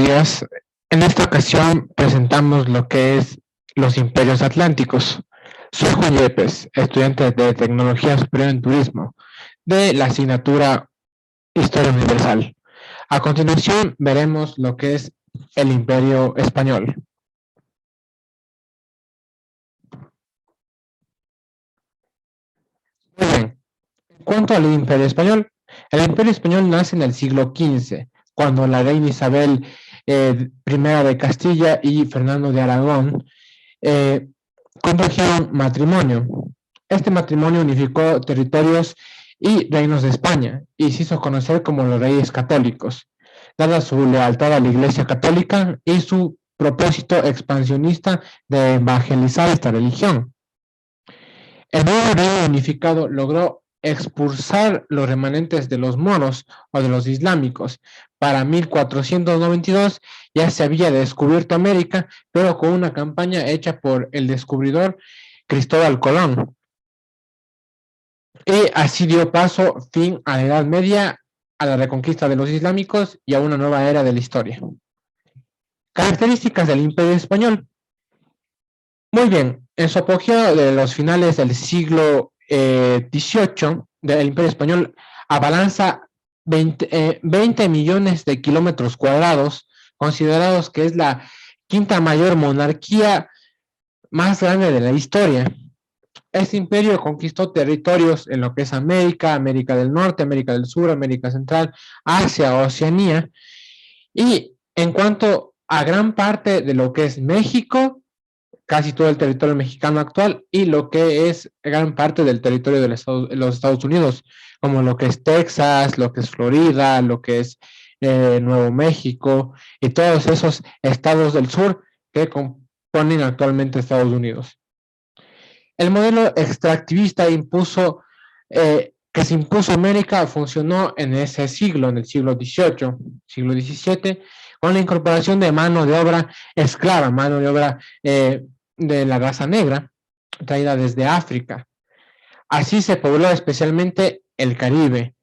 días. En esta ocasión presentamos lo que es los imperios atlánticos. Soy Juan Yepes, estudiante de Tecnología Superior en Turismo, de la asignatura Historia Universal. A continuación veremos lo que es el Imperio Español. Muy bien. En cuanto al Imperio Español, el Imperio Español nace en el siglo XV, cuando la reina Isabel I de Castilla y Fernando de Aragón contrajeron matrimonio. Este matrimonio unificó territorios y reinos de España y se hizo conocer como los Reyes Católicos, dada su lealtad a la Iglesia Católica y su propósito expansionista de evangelizar esta religión. El nuevo reino unificado logró expulsar los remanentes de los moros o de los islámicos. Para 1492 ya se había descubierto América, pero con una campaña hecha por el descubridor Cristóbal Colón. Y así dio fin a la Edad Media, a la reconquista de los islámicos y a una nueva era de la historia. Características del Imperio Español. Muy bien, en su apogeo de los finales del siglo XVIII, del Imperio Español abalanza 20 millones de kilómetros cuadrados, considerados que es la quinta mayor monarquía más grande de la historia. Este imperio conquistó territorios en lo que es América, América del Norte, América del Sur, América Central, Asia, Oceanía, y en cuanto a gran parte de lo que es México, casi todo el territorio mexicano actual, y lo que es gran parte del territorio de los Estados Unidos, como lo que es Texas, lo que es Florida, lo que es Nuevo México, y todos esos estados del sur que componen actualmente Estados Unidos. El modelo extractivista que se impuso América funcionó en ese siglo, en el siglo XVIII, siglo XVII, con la incorporación de mano de obra esclava, mano de obra de la raza negra, traída desde África. Así se pobló especialmente el Caribe,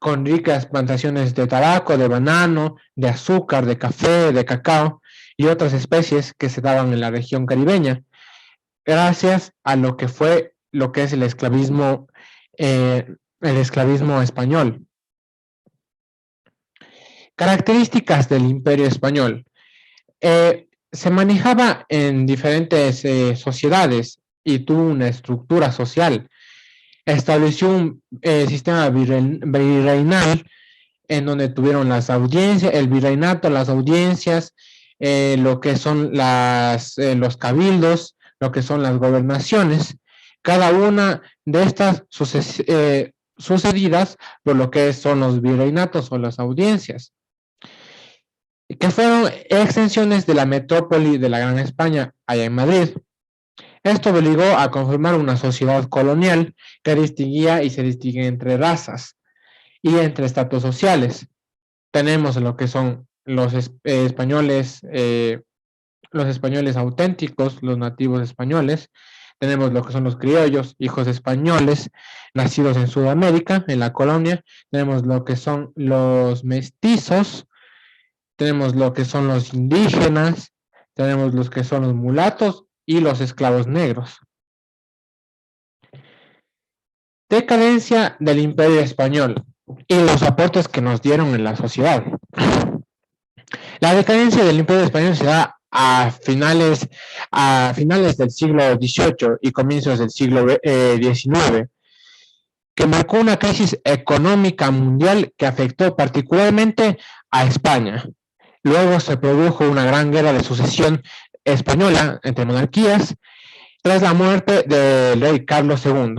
con ricas plantaciones de tabaco, de banano, de azúcar, de café, de cacao y otras especies que se daban en la región caribeña, gracias a lo que es el esclavismo español. Características del Imperio Español. Se manejaba en diferentes sociedades y tuvo una estructura social. Estableció un sistema virreinal en donde tuvieron las audiencias, el virreinato, las audiencias, lo que son los cabildos, lo que son las gobernaciones, cada una de estas sucedidas por lo que son los virreinatos o las audiencias, que fueron extensiones de la metrópoli de la Gran España, allá en Madrid. Esto obligó a conformar una sociedad colonial que distinguía y se distingue entre razas y entre estratos sociales. Tenemos lo que son los españoles auténticos, los nativos españoles. Tenemos lo que son los criollos, hijos españoles, nacidos en Sudamérica, en la colonia. Tenemos lo que son los mestizos. Tenemos lo que son los indígenas. Tenemos los que son los mulatos y los esclavos negros. Decadencia del Imperio Español y los aportes que nos dieron en la sociedad. La decadencia del Imperio Español se da a finales del siglo XVIII y comienzos del siglo XIX, que marcó una crisis económica mundial que afectó particularmente a España. Luego se produjo una gran guerra de sucesión española entre monarquías tras la muerte del rey Carlos II.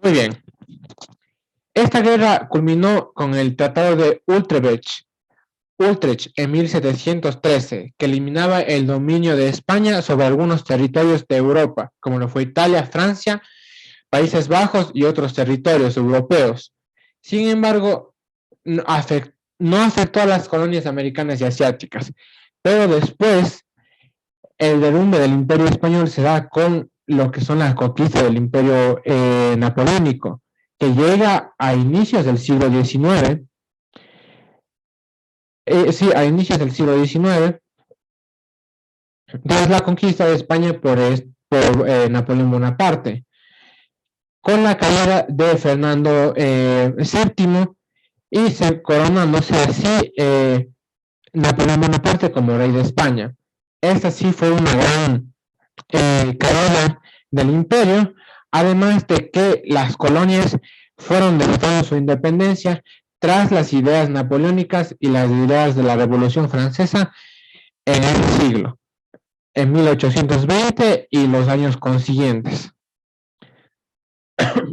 Muy bien. Esta guerra culminó con el Tratado de Utrecht en 1713, que eliminaba el dominio de España sobre algunos territorios de Europa, como lo fue Italia, Francia, Países Bajos y otros territorios europeos. Sin embargo, no afectó a las colonias americanas y asiáticas, pero después el derrumbe del Imperio Español se da con lo que son las conquistas del Imperio Napoleónico, que llega a inicios del siglo XIX, a inicios del siglo XIX, tras la conquista de España por Napoleón Bonaparte, con la caída de Fernando VII y coronándose así Napoleón Bonaparte como rey de España. Esta sí fue una gran caída del imperio, además de que las colonias fueron derrotando su independencia tras las ideas napoleónicas y las ideas de la Revolución Francesa en ese siglo, en 1820 y los años consiguientes.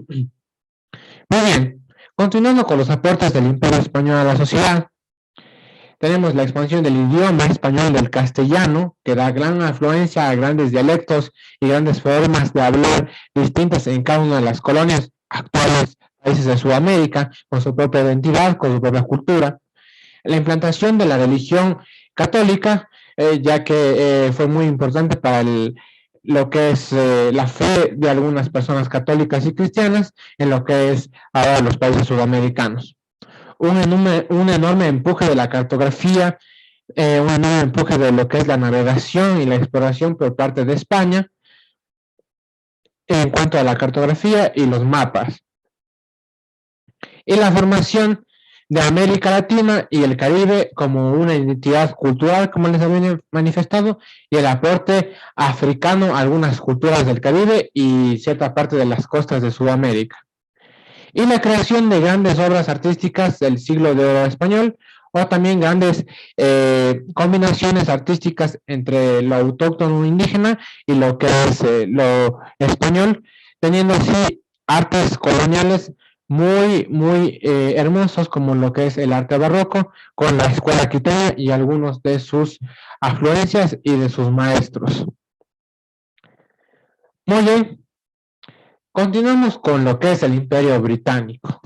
Muy bien, continuando con los aportes del Imperio Español a la sociedad, tenemos la expansión del idioma español del castellano, que da gran afluencia a grandes dialectos y grandes formas de hablar distintas en cada una de las colonias actuales países de Sudamérica, con su propia identidad, con su propia cultura. La implantación de la religión católica, ya que fue muy importante para lo que es la fe de algunas personas católicas y cristianas en lo que es ahora los países sudamericanos. Un enorme empuje de la cartografía, un enorme empuje de lo que es la navegación y la exploración por parte de España en cuanto a la cartografía y los mapas. Y la formación de América Latina y el Caribe como una identidad cultural, como les había manifestado, y el aporte africano a algunas culturas del Caribe y cierta parte de las costas de Sudamérica. Y la creación de grandes obras artísticas del siglo de oro español, o también grandes combinaciones artísticas entre lo autóctono indígena y lo que es lo español, teniendo así artes coloniales muy hermosos, como lo que es el arte barroco, con la escuela quiteña y algunos de sus afluencias y de sus maestros. Muy bien, continuamos con lo que es el Imperio Británico,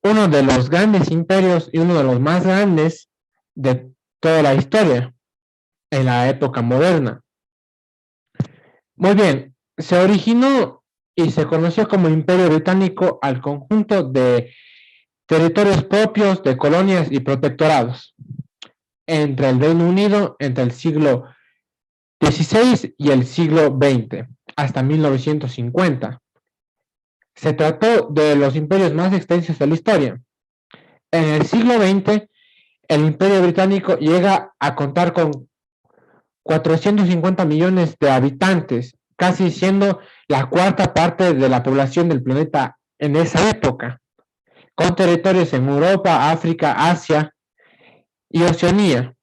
uno de los grandes imperios y uno de los más grandes de toda la historia en la época moderna. Muy bien, se originó y se conoció como Imperio Británico al conjunto de territorios propios de colonias y protectorados entre el Reino Unido entre el siglo XVI y el siglo XX, hasta 1950. Se trató de los imperios más extensos de la historia. En el siglo XX, el Imperio Británico llega a contar con 450 millones de habitantes, casi siendo la cuarta parte de la población del planeta en esa época, con territorios en Europa, África, Asia y Oceanía,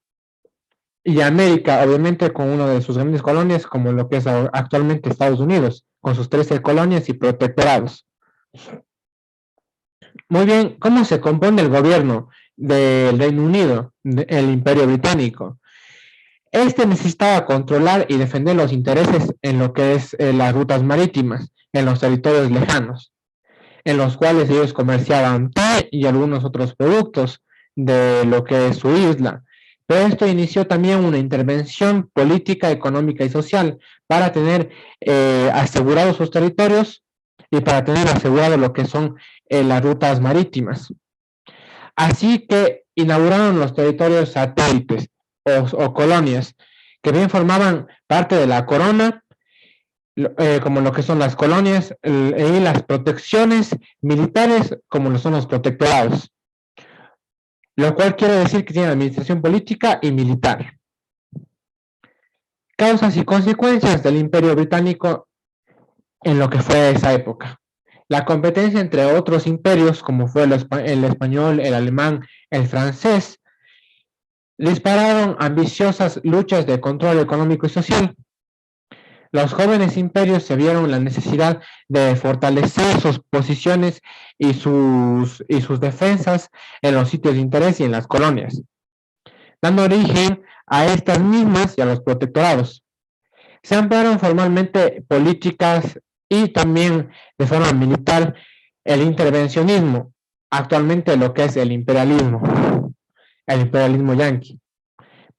y América, obviamente, con una de sus grandes colonias, como lo que es actualmente Estados Unidos, con sus 13 colonias y protectorados. Muy bien, ¿cómo se compone el gobierno del Reino Unido, el Imperio Británico? Este necesitaba controlar y defender los intereses en lo que es las rutas marítimas, en los territorios lejanos, en los cuales ellos comerciaban té y algunos otros productos de lo que es su isla. Pero esto inició también una intervención política, económica y social para tener asegurados sus territorios y para tener asegurado lo que son las rutas marítimas. Así que inauguraron los territorios satélites o colonias, que bien formaban parte de la corona, como lo que son las colonias, y las protecciones militares, como lo son los protectorados, lo cual quiere decir que tiene administración política y militar. Causas y consecuencias del Imperio Británico en lo que fue esa época. La competencia entre otros imperios, como fue el español, el alemán, el francés, dispararon ambiciosas luchas de control económico y social. Los jóvenes imperios se vieron la necesidad de fortalecer sus posiciones y sus defensas en los sitios de interés y en las colonias, dando origen a estas mismas y a los protectorados. Se ampliaron formalmente políticas y también de forma militar el intervencionismo, actualmente lo que es el imperialismo yanqui,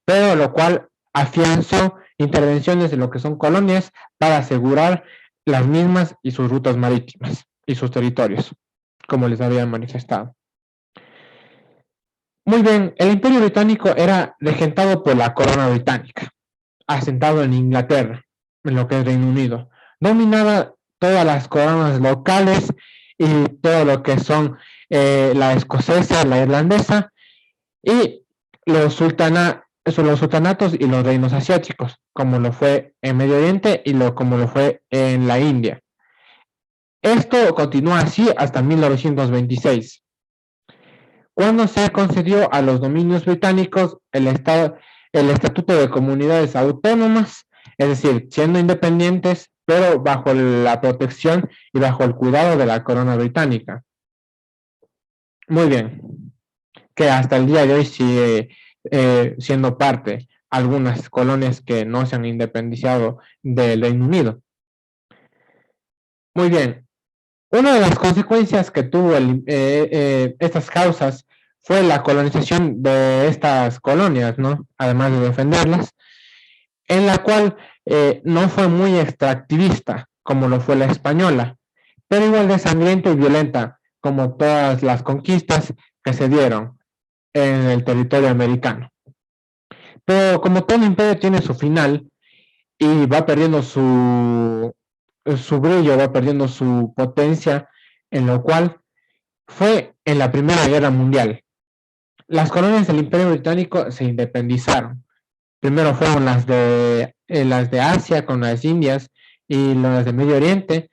pero lo cual afianzó intervenciones en lo que son colonias para asegurar las mismas y sus rutas marítimas y sus territorios. como les había manifestado. Muy bien, el Imperio Británico era regentado por la corona británica, asentado en Inglaterra, en lo que es Reino Unido. Dominaba todas las coronas locales y todo lo que son la escocesa, la irlandesa y los sultanatos y los reinos asiáticos, como lo fue en Medio Oriente y como lo fue en la India. Esto continúa así hasta 1926, cuando se concedió a los dominios británicos el Estatuto de Comunidades Autónomas, es decir, siendo independientes, pero bajo la protección y bajo el cuidado de la corona británica. Muy bien, que hasta el día de hoy sigue siendo parte algunas colonias que no se han independizado del Reino Unido. Muy bien, una de las consecuencias que tuvo estas causas fue la colonización de estas colonias, ¿no? Además de defenderlas, en la cual no fue muy extractivista como lo fue la española, pero igual de sangrienta y violenta como todas las conquistas que se dieron en el territorio americano. Pero como todo imperio tiene su final y va perdiendo su brillo, va perdiendo su potencia, en lo cual fue en la Primera Guerra Mundial. Las colonias del Imperio Británico se independizaron. Primero fueron las de Asia con las Indias y las de Medio Oriente.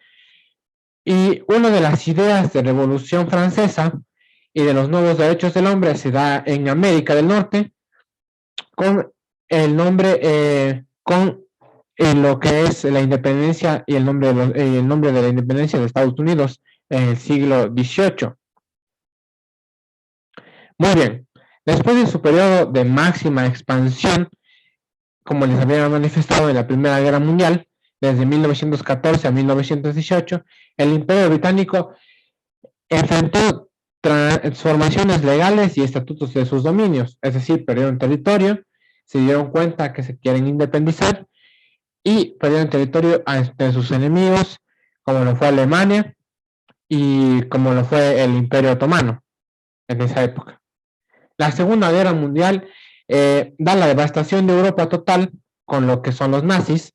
Y una de las ideas de Revolución Francesa y de los nuevos derechos del hombre se da en América del Norte con el nombre, lo que es la independencia y el nombre de la independencia de Estados Unidos en el siglo XVIII. Muy bien, después de su periodo de máxima expansión, como les había manifestado en la Primera Guerra Mundial, desde 1914 a 1918, el Imperio Británico enfrentó transformaciones legales y estatutos de sus dominios, es decir, perdieron territorio, se dieron cuenta que se quieren independizar y perdieron territorio ante sus enemigos, como lo fue Alemania y como lo fue el Imperio Otomano en esa época. La Segunda Guerra Mundial da la devastación de Europa total con lo que son los nazis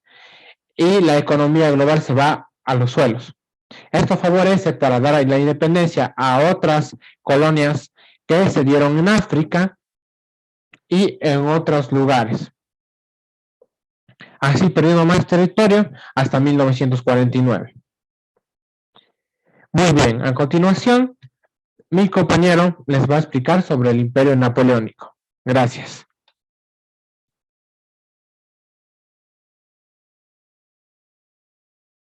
y la economía global se va a los suelos. Esto favorece para dar la independencia a otras colonias que se dieron en África y en otros lugares. Así perdiendo más territorio hasta 1949. Muy bien, a continuación, mi compañero les va a explicar sobre el Imperio Napoleónico. Gracias.